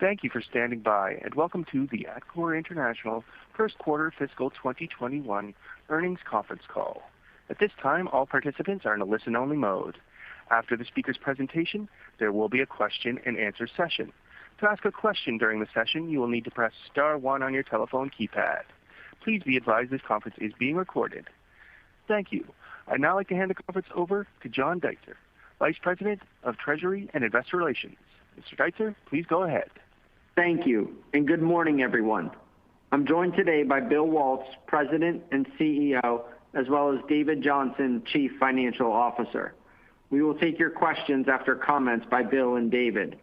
Thank you for standing by, and welcome to the Atkore International First Quarter Fiscal 2021 Earnings Conference Call. At this time, all participants are in a listen-only mode. After the speaker's presentation, there will be a question-and-answer session. To ask a question during the session, you will need to press star one on your telephone keypad. Please be advised this conference is being recorded. Thank you. I'd now like to hand the conference over to John Deitzer, Vice President of Treasury and Investor Relations. Mr. Deitzer, please go ahead. Thank you, and good morning, everyone. I'm joined today by Bill Waltz, President and CEO, as well as David Johnson, Chief Financial Officer. We will take your questions after comments by Bill and David.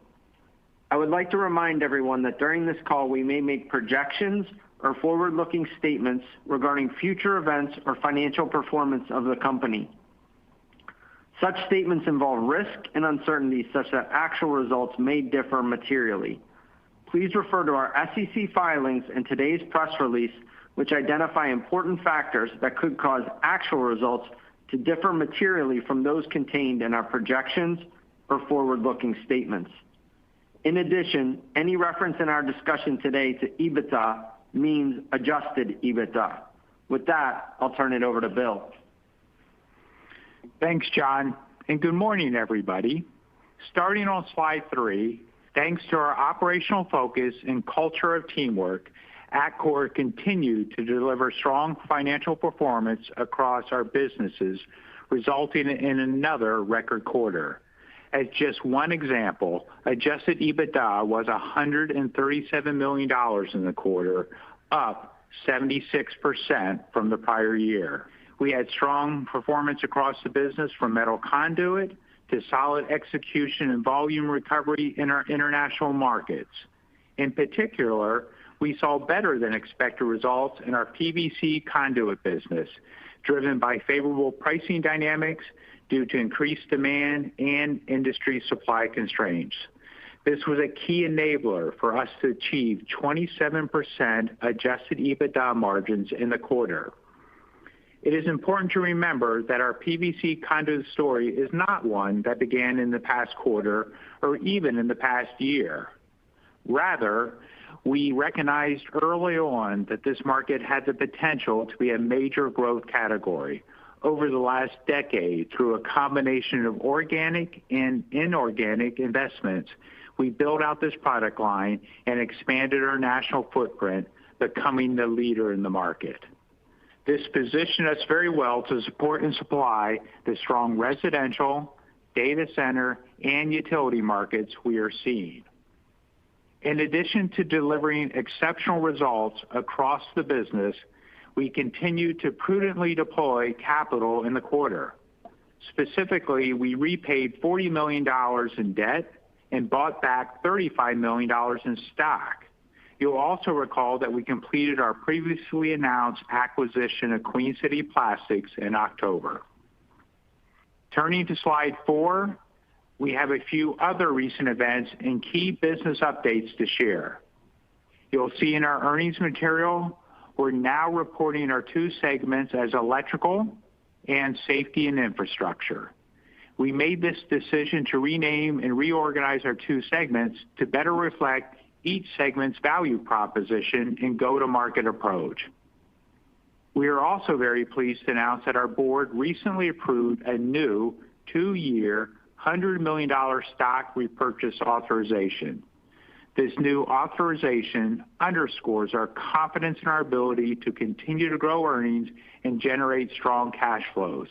I would like to remind everyone that during this call we may make projections or forward-looking statements regarding future events or financial performance of the company. Such statements involve risk and uncertainty such that actual results may differ materially. Please refer to our SEC filings and today's press release, which identify important factors that could cause actual results to differ materially from those contained in our projections or forward-looking statements. In addition, any reference in our discussion today to EBITDA means adjusted EBITDA. With that, I'll turn it over to Bill. Thanks, John, and good morning, everybody. Starting on slide 3, thanks to our operational focus and culture of teamwork, Atkore continued to deliver strong financial performance across our businesses, resulting in another record quarter. As just one example, adjusted EBITDA was $137 million in the quarter, up 76% from the prior year. We had strong performance across the business from metal conduit to solid execution and volume recovery in our international markets. In particular, we saw better than expected results in our Pvc Conduit Business, driven by favorable pricing dynamics due to increased demand and industry supply constraints. This was a key enabler for us to achieve 27% adjusted EBITDA margins in the quarter. It is important to remember that our PVC conduit story is not one that began in the past quarter or even in the past year. Rather, we recognized early on that this market had the potential to be a major growth category. Over the last decade, through a combination of organic and inorganic investments, we built out this product line and expanded our national footprint, becoming the leader in the market. This positioned us very well to support and supply the strong residential, data center, and utility markets we are seeing. In addition to delivering exceptional results across the business, we continue to prudently deploy capital in the quarter. Specifically, we repaid $40 million in debt and bought back $35 million in stock. You'll also recall that we completed our previously announced acquisition of Queen City Plastics in October. Turning to slide 4, we have a few other recent events and key business updates to share. You'll see in our earnings material, we're now reporting our 2 segments as electrical and safety and infrastructure. We made this decision to rename and reorganize our 2 segments to better reflect each segment's value proposition and go-to-market approach. We are also very pleased to announce that our board recently approved a new 2-year, $100 million stock repurchase authorization. This new authorization underscores our confidence in our ability to continue to grow earnings and generate strong cash flows,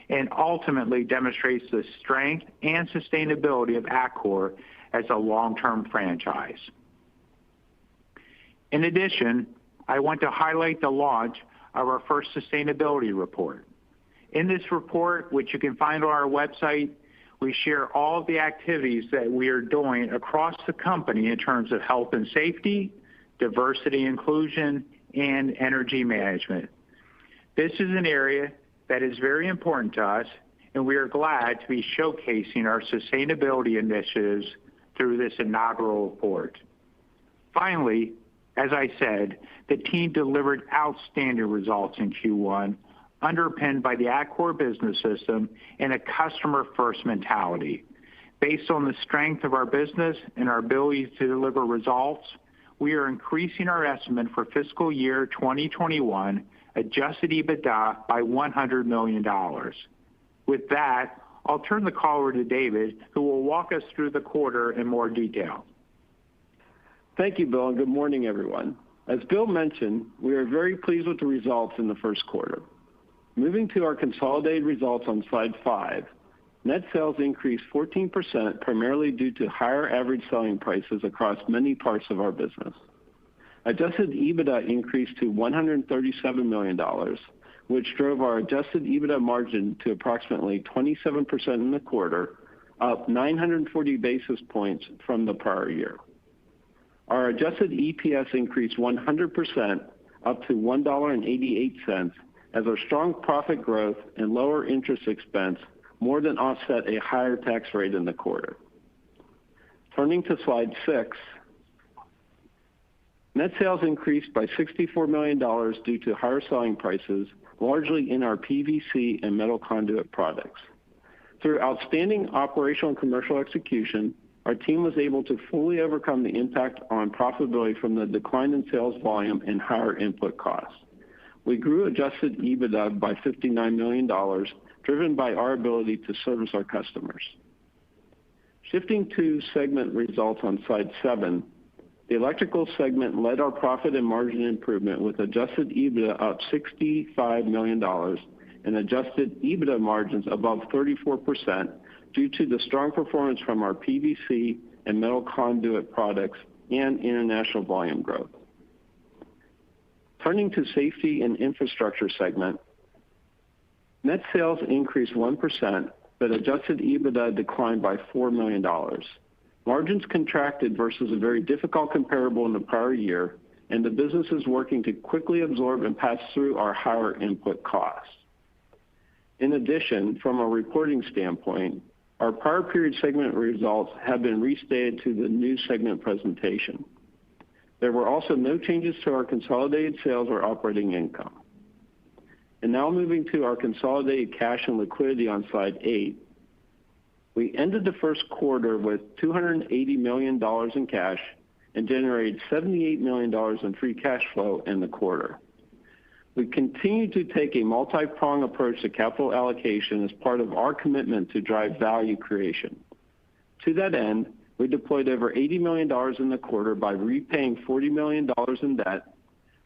and ultimately demonstrates the strength and sustainability of Atkore as a long-term franchise. In addition, I want to highlight the launch of our first sustainability report. In this report, which you can find on our website, we share all of the activities that we are doing across the company in terms of health and safety, diversity, inclusion, and energy management. This is an area that is very important to us, and we are glad to be showcasing our sustainability initiatives through this inaugural report. Finally, as I said, the team delivered outstanding results in Q1, underpinned by the Atkore Business System and a customer-first mentality. Based on the strength of our business and our ability to deliver results, we are increasing our estimate for fiscal year 2021 adjusted EBITDA by $100 million. With that, I'll turn the call over to David, who will walk us through the quarter in more detail. Thank you, Bill, and good morning, everyone. As Bill mentioned, we are very pleased with the results in the first quarter. Moving to our consolidated results on slide 5, net sales increased 14%, primarily due to higher average selling prices across many parts of our business. Adjusted EBITDA increased to $137 million, which drove our adjusted EBITDA margin to approximately 27% in the quarter, up 940 basis points from the prior year. Our adjusted EPS increased 100%, up to $1.88, as our strong profit growth and lower interest expense more than offset a higher tax rate in the quarter. Turning to slide 6, net sales increased by $64 million due to higher selling prices, largely in our PVC and metal conduit products. Through outstanding operational and commercial execution, our team was able to fully overcome the impact on profitability from the decline in sales volume and higher input costs. We grew adjusted EBITDA by $59 million, driven by our ability to service our customers. Shifting to segment results on slide 7, the electrical segment led our profit and margin improvement with adjusted EBITDA up $65 million and adjusted EBITDA margins above 34% due to the strong performance from our PVC and metal conduit products and international volume growth. Turning to safety and infrastructure segment, net sales increased 1%, but adjusted EBITDA declined by $4 million. Margins contracted versus a very difficult comparable in the prior year, and the business is working to quickly absorb and pass through our higher input costs. In addition, from a reporting standpoint, our prior period segment results have been restated to the new segment presentation. There were also no changes to our consolidated sales or operating income. And now moving to our consolidated cash and liquidity on slide 8, we ended the first quarter with $280 million in cash and generated $78 million in free cash flow in the quarter. We continue to take a multi-pronged approach to capital allocation as part of our commitment to drive value creation. To that end, we deployed over $80 million in the quarter by repaying $40 million in debt,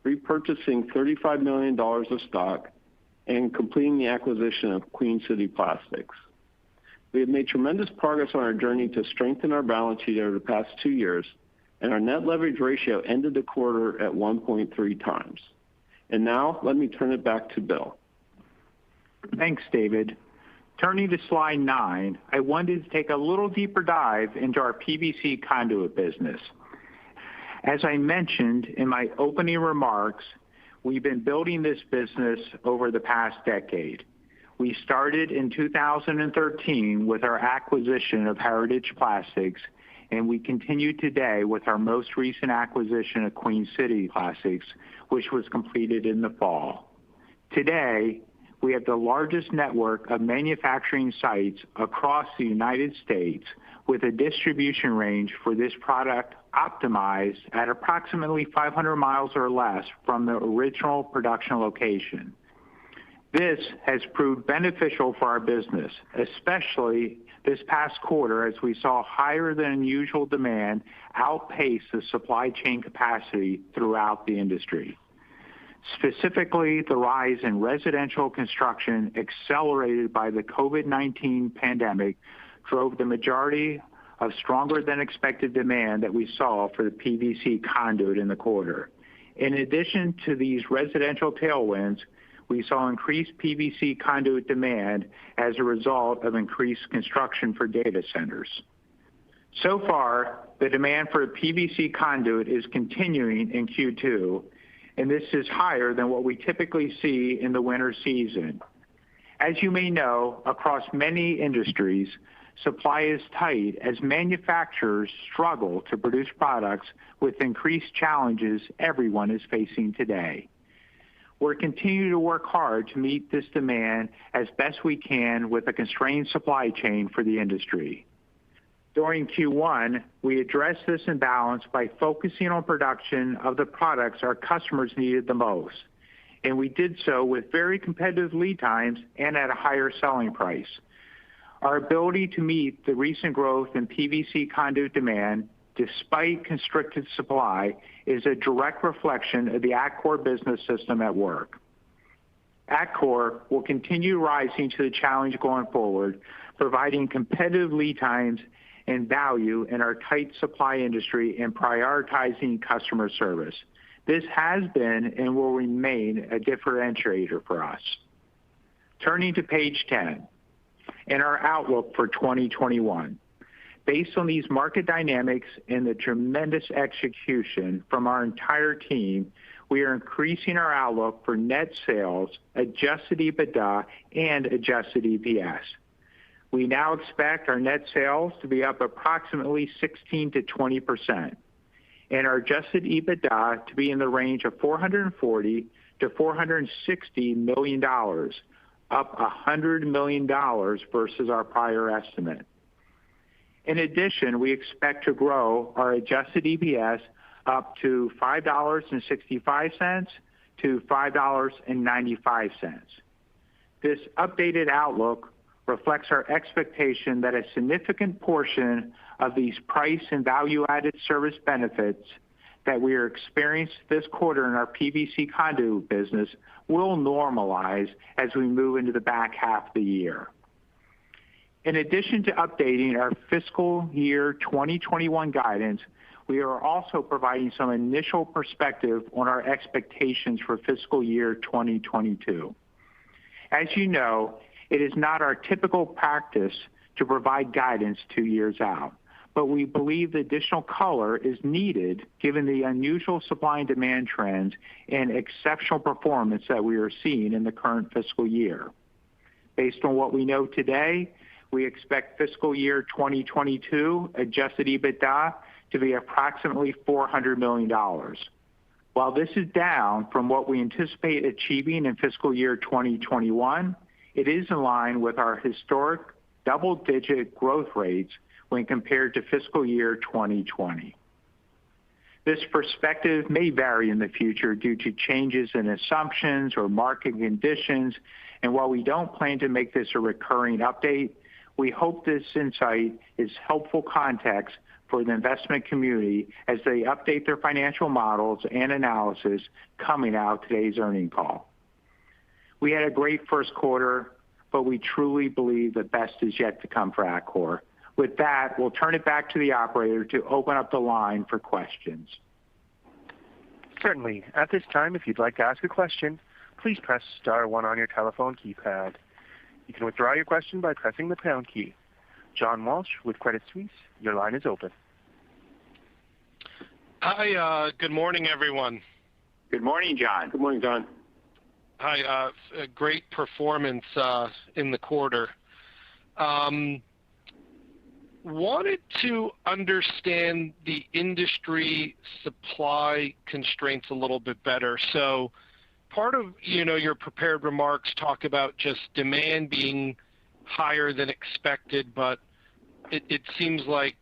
repurchasing $35 million of stock, and completing the acquisition of Queen City Plastics. We have made tremendous progress on our journey to strengthen our balance sheet over the past 2 years, and our net leverage ratio ended the quarter at 1.3 times. And now, let me turn it back to Bill. Thanks, David. Turning to slide 9, I wanted to take a little deeper dive into our PVC conduit business. As I mentioned in my opening remarks, we've been building this business over the past decade. We started in 2013 with our acquisition of Heritage Plastics, and we continue today with our most recent acquisition of Queen City Plastics, which was completed in the fall. Today, we have the largest network of manufacturing sites across the United States with a distribution range for this product optimized at approximately 500 miles or less from the original production location. This has proved beneficial for our business, especially this past quarter as we saw higher than usual demand outpace the supply chain capacity throughout the industry. Specifically, the rise in residential construction accelerated by the COVID-19 pandemic drove the majority of stronger than expected demand that we saw for the PVC conduit in the quarter. In addition to these residential tailwinds, we saw increased PVC conduit demand as a result of increased construction for data centers. So far, the demand for PVC conduit is continuing in Q2, and this is higher than what we typically see in the winter season. As you may know, across many industries, supply is tight as manufacturers struggle to produce products with increased challenges everyone is facing today. We're continuing to work hard to meet this demand as best we can with a constrained supply chain for the industry. During Q1, we addressed this imbalance by focusing on production of the products our customers needed the most, and we did so with very competitive lead times and at a higher selling price. Our ability to meet the recent growth in PVC conduit demand, despite constricted supply, is a direct reflection of the Atkore business system at work. Atkore will continue rising to the challenge going forward, providing competitive lead times and value in our tight supply industry and prioritizing customer service. This has been and will remain a differentiator for us. Turning to page 10 and our outlook for 2021. Based on these market dynamics and the tremendous execution from our entire team, we are increasing our outlook for net sales, adjusted EBITDA, and adjusted EPS. We now expect our net sales to be up approximately 16 to 20%, and our adjusted EBITDA to be in the range of $440 to $460 million, up $100 million versus our prior estimate. In addition, we expect to grow our adjusted EPS up to $5.65 to $5.95. This updated outlook reflects our expectation that a significant portion of these price and value-added service benefits that we are experiencing this quarter in our PVC Conduit business will normalize as we move into the back half of the year. In addition to updating our fiscal year 2021 guidance, we are also providing some initial perspective on our expectations for fiscal year 2022. As you know, it is not our typical practice to provide guidance 2 years out, but we believe the additional color is needed given the unusual supply and demand trends and exceptional performance that we are seeing in the current fiscal year. Based on what we know today, we expect fiscal year 2022 adjusted EBITDA to be approximately $400 million. While this is down from what we anticipate achieving in fiscal year 2021, it is in line with our historic double-digit growth rates when compared to fiscal year 2020. This perspective may vary in the future due to changes in assumptions or market conditions, and while we don't plan to make this a recurring update, we hope this insight is helpful context for the investment community as they update their financial models and analysis coming out of today's earnings call. We had a great first quarter, but we truly believe the best is yet to come for Atkore. With that, we'll turn it back to the operator to open up the line for questions. Certainly. At this time, if you'd like to ask a question, please press star one on your telephone keypad. You can withdraw your question by pressing the pound key. John Walsh with Credit Suisse, your line is open. Hi, good morning, everyone. Good morning, John. Good morning, John. Hi, a great performance in the quarter. Wanted to understand the industry supply constraints a little bit better. So part of your prepared remarks talk about just demand being higher than expected, but it seems like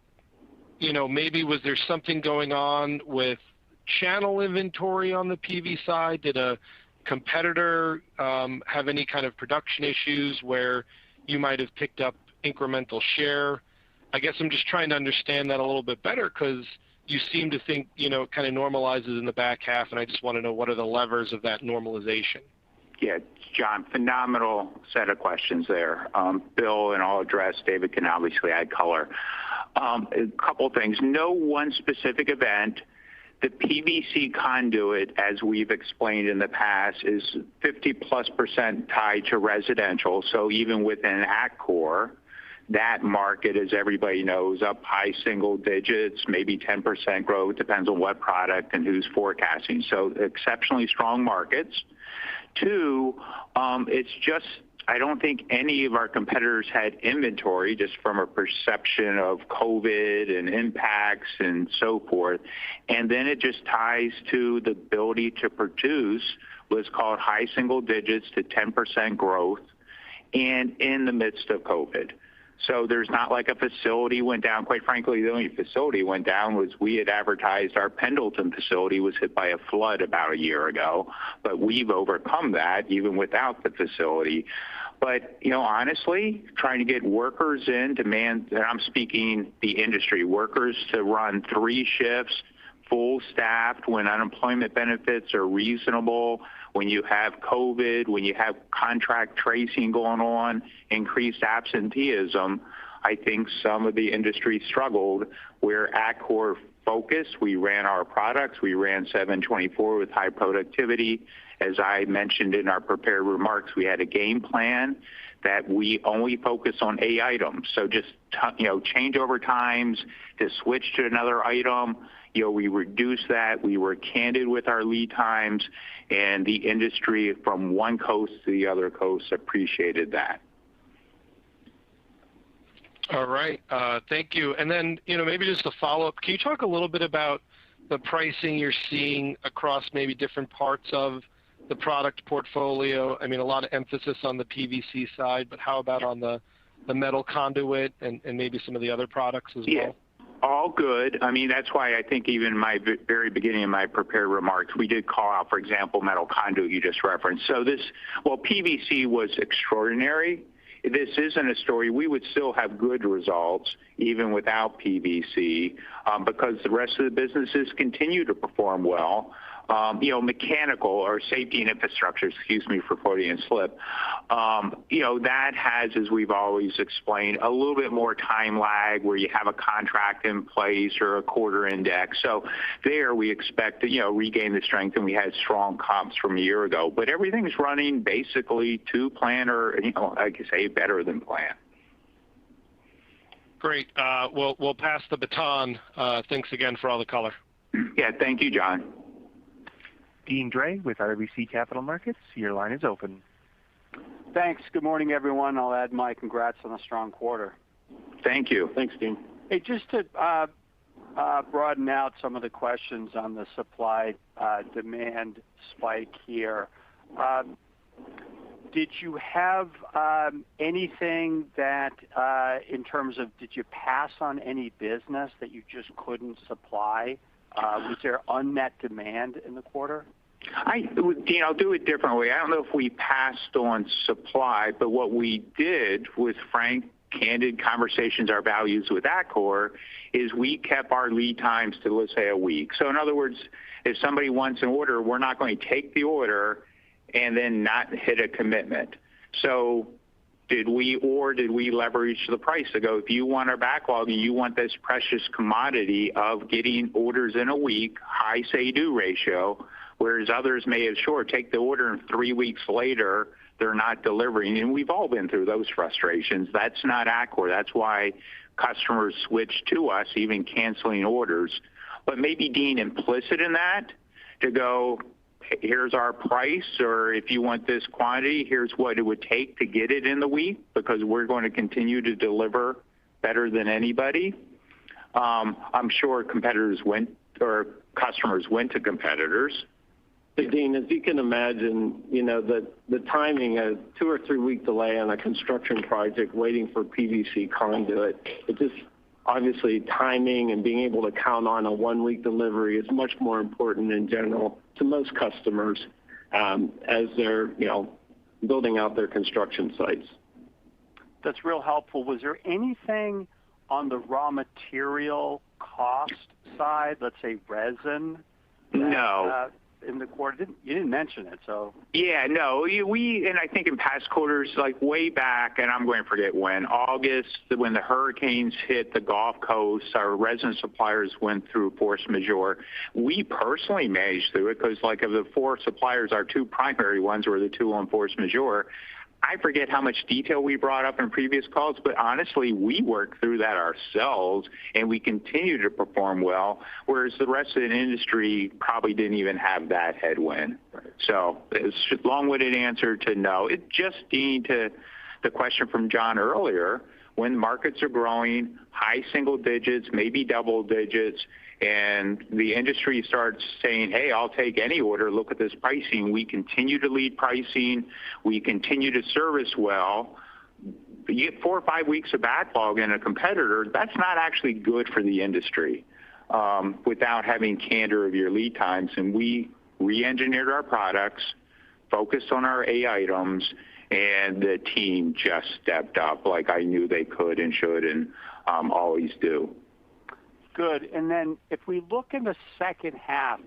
maybe was there something going on with channel inventory on the PV side? Did a competitor have any kind of production issues where you might have picked up incremental share? I guess I'm just trying to understand that a little bit better because you seem to think it kind of normalizes in the back half, and I just want to know what are the levers of that normalization. Yeah, John, phenomenal set of questions there. Bill, and I'll address, David can obviously add color. A couple things. No one specific event. The PVC conduit, as we've explained in the past, is 50+% tied to residential. So even within Atkore, that market, as everybody knows, up high single digits, maybe 10% growth, depends on what product and who's forecasting. So exceptionally strong markets. Two, it's just, I don't think any of our competitors had inventory just from a perception of COVID and impacts and so forth. And then it just ties to the ability to produce what's called high single digits to 10% growth and in the midst of COVID. So there's not like a facility went down. Quite frankly, the only facility went down was we had advertised our Pendleton facility was hit by a flood about a year ago, but we've overcome that even without the facility. But, honestly, trying to get workers in demand, and I'm speaking the industry, workers to run 3 shifts, full staffed when unemployment benefits are reasonable, when you have COVID, when you have contract tracing going on, increased absenteeism, I think some of the industry struggled where Atkore focused. We ran our products. We ran 724 with high productivity. As I mentioned in our prepared remarks, we had a game plan that we only focus on A items. So just, changeover times to switch to another item. We reduced that. We were candid with our lead times, and the industry from one coast to the other coast appreciated that. All right. Thank you. And then, maybe just a follow-up. Can you talk a little bit about the pricing you're seeing across maybe different parts of the product portfolio? I mean, a lot of emphasis on the PVC side, but how about on the metal conduit and maybe some of the other products as well? All good. I mean, that's why I think even in my very beginning of my prepared remarks, we did call out, for example, metal conduit you just referenced. So PVC was extraordinary. This isn't a story. We would still have good results even without PVC because the rest of the businesses continue to perform well. Mechanical or safety and infrastructure, excuse me for Freudian slip, that has, as we've always explained, a little bit more time lag where you have a contract in place or a quarter index. So there we expect to, regain the strength, and we had strong comps from a year ago. But everything's running basically to plan or, like I say, better than plan. Great. We'll pass the baton. Thanks again for all the color. Yeah, thank you, John. Deane Dray with RBC Capital Markets, your line is open. Thanks. Good morning, everyone. I'll add my congrats on a strong quarter. Thank you. Thanks, Dean. Hey, just to broaden out some of the questions on the supply demand spike here. Did you have anything that, in terms of, did you pass on any business that you just couldn't supply? Was there unmet demand in the quarter? Dean, I'll do it differently. I don't know if we passed on supply, but what we did with frank, candid conversations, our values with Atkore, is we kept our lead times to, let's say, a week. So in other words, if somebody wants an order, we're not going to take the order and then not hit a commitment. So did we leverage the price to go, if you want our backlog and you want this precious commodity of getting orders in a week, high say-do ratio, whereas others may have, sure, take the order and 3 weeks later, they're not delivering. And we've all been through those frustrations. That's not Atkore. That's why customers switch to us, even canceling orders. But maybe, Dean, implicit in that to go, here's our price, or if you want this quantity, here's what it would take to get it in the week, because we're going to continue to deliver better than anybody. I'm sure competitors went, or customers went to competitors. Hey, Dean, as you can imagine, the timing, a 2 or 3 week delay on a construction project waiting for PVC conduit, it just obviously timing and being able to count on a 1 week delivery is much more important in general to most customers as they're, building out their construction sites. That's real helpful. Was there anything on the raw material cost side, let's say resin? No. In the quarter, you didn't mention it, so. Yeah, no, and I think in past quarters, like way back, and I'm going to forget when, August, when the hurricanes hit the Gulf Coast, our resin suppliers went through force majeure. We personally managed through it because, like, of the 4 suppliers, our 2 primary ones were the 2 on force majeure. I forget how much detail we brought up in previous calls, but honestly, we worked through that ourselves, and we continue to perform well, whereas the rest of the industry probably didn't even have that headwind. Right. So it's a long-winded answer to no. It just, Dean, to the question from John earlier, when markets are growing high single digits, maybe double digits, and the industry starts saying, hey, I'll take any order, look at this pricing, we continue to lead pricing, we continue to service well, you get 4 or 5 weeks of backlog in a competitor, that's not actually good for the industry without having candor of your lead times. And we re-engineered our products, focused on our A items, and the team just stepped up like I knew they could and should and always do. Good. And then if we look in the second half,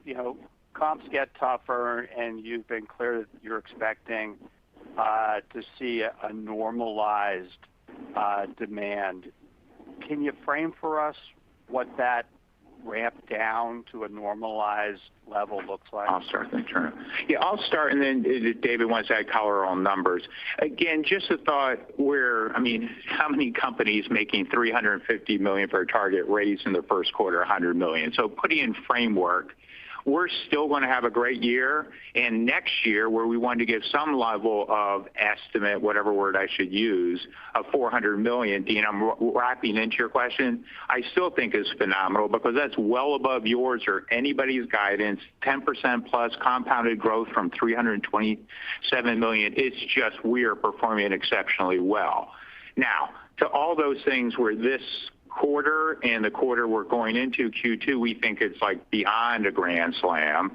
comps get tougher, and you've been clear that you're expecting to see a normalized demand. Can you frame for us what that ramp down to a normalized level looks like? I'll start then, Turner. Yeah, I'll start, and then David wants to add color on numbers. Again, just a thought how many companies making $350 million for a target raised in the first quarter, $100 million? So putting in framework, we're still going to have a great year, and next year, where we wanted to give some level of estimate, whatever word I should use, of $400 million, Dean, I'm wrapping into your question, I still think is phenomenal because that's well above yours or anybody's guidance, 10% plus compounded growth from $327 million. It's just we are performing exceptionally well. Now, to all those things where this quarter and the quarter we're going into, Q2, we think it's like beyond a grand slam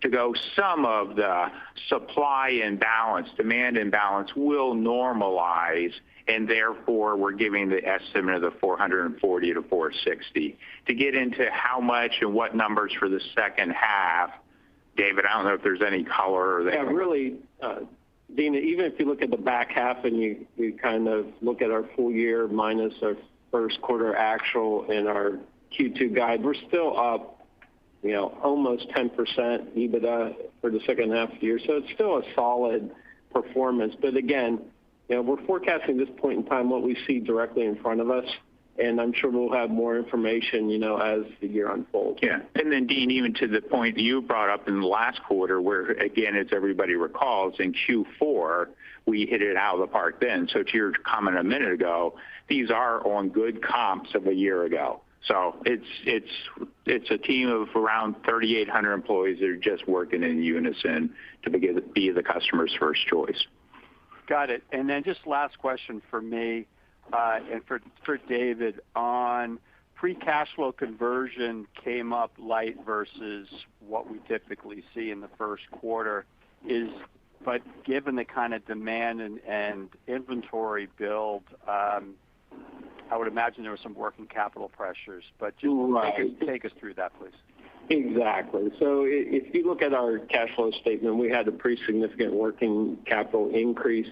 to go. Some of the supply imbalance, demand imbalance will normalize, and therefore we're giving the estimate of the 440 to 460. To get into how much and what numbers for the second half, David, I don't know if there's any color. Yeah, really, Dean, even if you look at the back half and you kind of look at our full year minus our first quarter actual and our Q2 guide, we're still up, almost 10% EBITDA for the second half of the year. So it's still a solid performance. But again, we're forecasting at this point in time what we see directly in front of us. And I'm sure we'll have more information, as the year unfolds. Yeah. And then, Dean, even to the point that you brought up in the last quarter where, again, as everybody recalls, in Q4, we hit it out of the park then. So to your comment a minute ago, these are on good comps of a year ago. So it's a team of around 3,800 employees that are just working in unison to be the customer's first choice. Got it. And then just last question for me. And for David, on free cash flow conversion came up light versus what we typically see in the first quarter. But given the kind of demand and inventory build, I would imagine there were some working capital pressures. But just take us through that, please. Exactly. So if you look at our cash flow statement, we had a pretty significant working capital increase.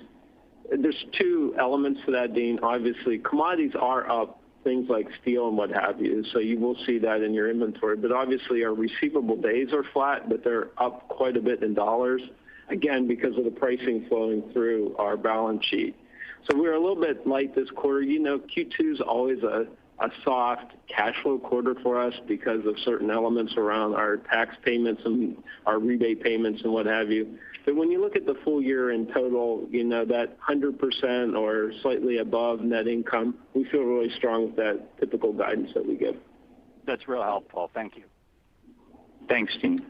There's two elements to that, Dean. Obviously, commodities are up, things like steel and what have you, so you will see that in your inventory. But obviously, our receivable days are flat, but they're up quite a bit in dollars, again, because of the pricing flowing through our balance sheet. So we're a little bit light this quarter. Q2 is always a soft cash flow quarter for us because of certain elements around our tax payments and our rebate payments and what have you. But when you look at the full year in total, that 100% or slightly above net income, we feel really strong with that typical guidance that we give. That's real helpful. Thank you. Thanks, Dean.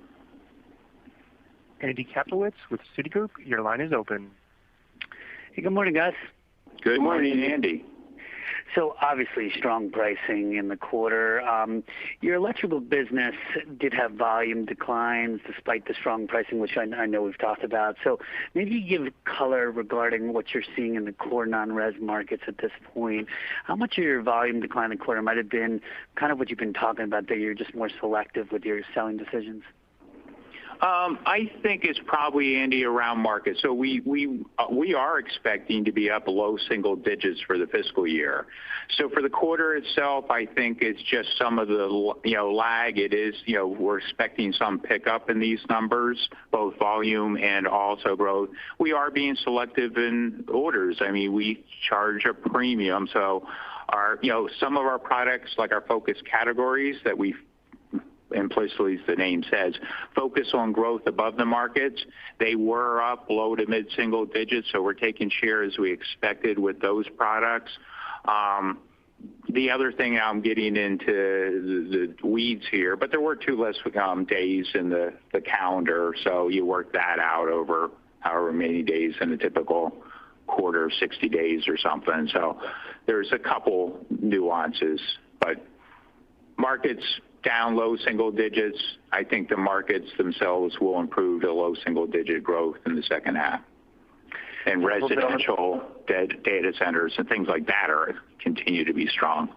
Andy Kaplowitz with Citigroup, your line is open. Hey, good morning, guys. Good morning, Andy. So obviously strong pricing in the quarter. Your electrical business did have volume declines despite the strong pricing, which I know we've talked about. So maybe give color regarding what you're seeing in the core non-res markets at this point. How much of your volume decline in the quarter might have been kind of what you've been talking about, that you're just more selective with your selling decisions? I think it's probably, Andy, around market. So we are expecting to be up low single digits for the fiscal year. So for the quarter itself, I think it's just some of the lag. It is we're expecting some pickup in these numbers, both volume and also growth. We are being selective in orders. I mean, we charge a premium. So our some of our products, like our focus categories that we implicitly, as the name says, focus on growth above the markets. They were up low to mid-single digits, so we're taking share as we expected with those products. The other thing, I'm getting into the weeds here, but there were 2 less days in the calendar, so you work that out over however many days in a typical quarter, 60 days or something. So there's a couple nuances, but markets down low single digits. I think the markets themselves will improve to low single digit growth in the second half. And residential data centers and things like that continue to be strong.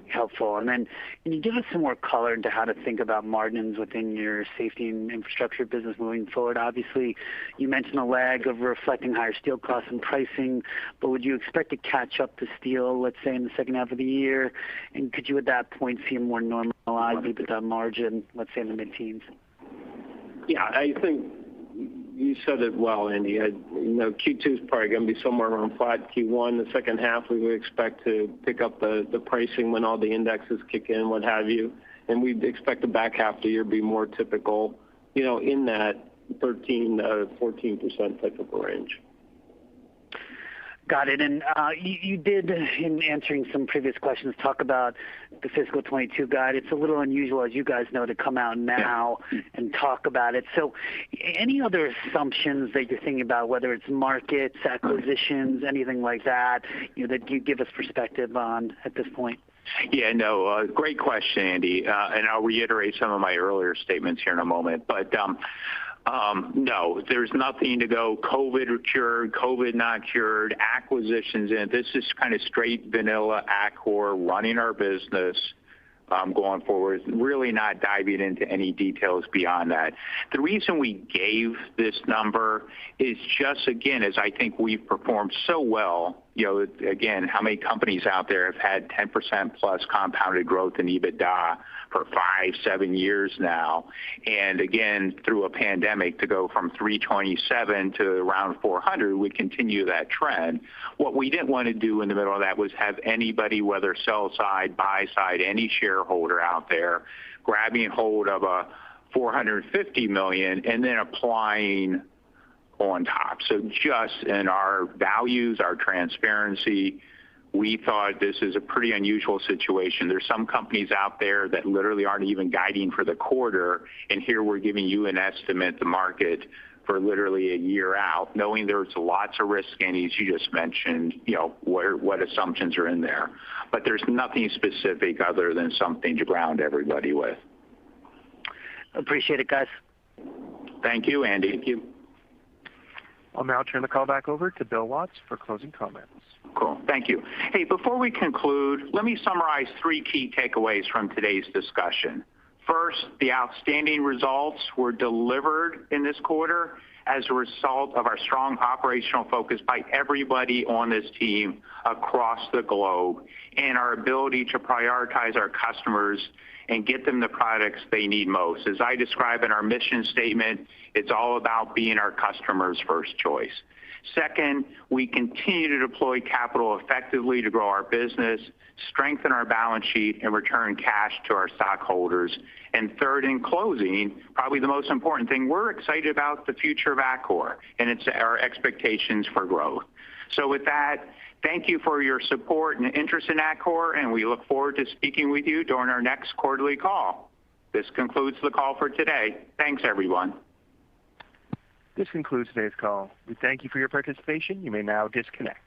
Helpful. And then can you give us some more color into how to think about margins within your safety and infrastructure business moving forward? Obviously, you mentioned a lag of reflecting higher steel costs and pricing, but would you expect to catch up to steel, let's say, in the second half of the year? And could you at that point see a more normalized EBITDA margin, let's say in the mid-teens? Yeah, I think you said it well, Andy. Q2 is probably going to be somewhere around flat. Q1, the second half, we would expect to pick up the pricing when all the indexes kick in, what have you. And we'd expect the back half of the year to be more typical, in that 13 to 14% type of a range. Got it. And you did, in answering some previous questions, talk about the fiscal 22 guide. It's a little unusual, as you guys know, to come out now and talk about it. So any other assumptions that you're thinking about, whether it's markets, acquisitions, anything like that, that you give us perspective on at this point? Yeah, no, great question, Andy. And I'll reiterate some of my earlier statements here in a moment. But no, there's nothing to go COVID cured, COVID not cured, acquisitions in. This is kind of straight vanilla Atkore running our business going forward, really not diving into any details beyond that. The reason we gave this number is just, again, as I think we've performed so well, again, how many companies out there have had 10% plus compounded growth in EBITDA for 5-7 years now. And again, through a pandemic to go from 327 to around 400, we continue that trend. What we didn't want to do in the middle of that was have anybody, whether sell side, buy side, any shareholder out there grabbing hold of a $450 million and then applying on top. So just in our values, our transparency, we thought this is a pretty unusual situation. There's some companies out there that literally aren't even guiding for the quarter, and here we're giving you an estimate, the market, for literally a year out, knowing there's lots of risk, and as you just mentioned, what assumptions are in there. But there's nothing specific other than something to ground everybody with. Appreciate it, guys. Thank you, Andy. Thank you. I'll now turn the call back over to Bill Watts for closing comments. Cool. Thank you. Hey, before we conclude, let me summarize 3 key takeaways from today's discussion. First, the outstanding results were delivered in this quarter as a result of our strong operational focus by everybody on this team across the globe and our ability to prioritize our customers and get them the products they need most. As I describe in our mission statement, it's all about being our customers' first choice. Second, we continue to deploy capital effectively to grow our business, strengthen our balance sheet, and return cash to our stockholders. And third, in closing, probably the most important thing, we're excited about the future of Atkore and it's our expectations for growth. So with that, thank you for your support and interest in Atkore, and we look forward to speaking with you during our next quarterly call. This concludes the call for today. Thanks, everyone. This concludes today's call. We thank you for your participation. You may now disconnect.